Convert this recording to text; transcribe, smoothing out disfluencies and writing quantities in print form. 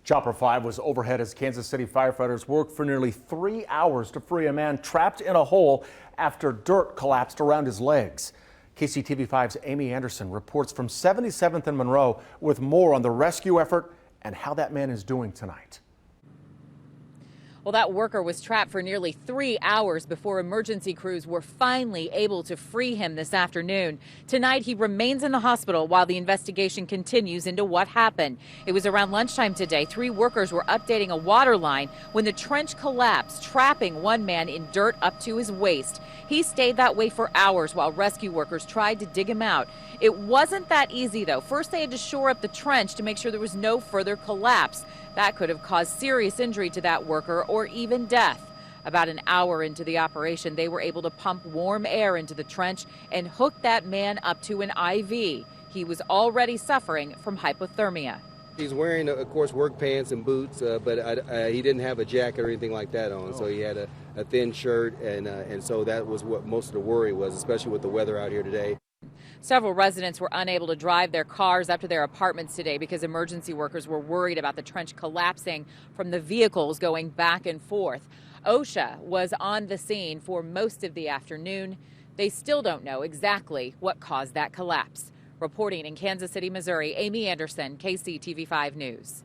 Chopper 5 was overhead as Kansas City firefighters worked for nearly 3 hours to free a man trapped in a hole after dirt collapsed around his legs. KCTV5's Amy Anderson reports from 77th and Monroe with more on the rescue effort and how that man is doing tonight. Well, that worker was trapped for nearly 3 hours before emergency crews were finally able to free him this afternoon. Tonight, he remains in the hospital while the investigation continues into what happened. It was around lunchtime today. 3 workers were updating a water line when the trench collapsed, trapping one man in dirt up to his waist. He stayed that way for hours while rescue workers tried to dig him out. It wasn't that easy, though. First, they had to shore up the trench to make sure there was no further collapse. That could have caused serious injury to that worker or even death. About an hour into the operation, they were able to pump warm air into the trench and hook that man up to an IV. He was already suffering from hypothermia. He's wearing, of course, work pants and boots, but he didn't have a jacket or anything like that on. So he had a thin shirt, and so that was what most of the worry was, especially with the weather out here today. Several residents were unable to drive their cars up to their apartments today because emergency workers were worried about the trench collapsing from the vehicles going back and forth. OSHA was on the scene for most of the afternoon. They still don't know exactly what caused that collapse. Reporting in Kansas City, Missouri, Amy Anderson, KCTV5 News.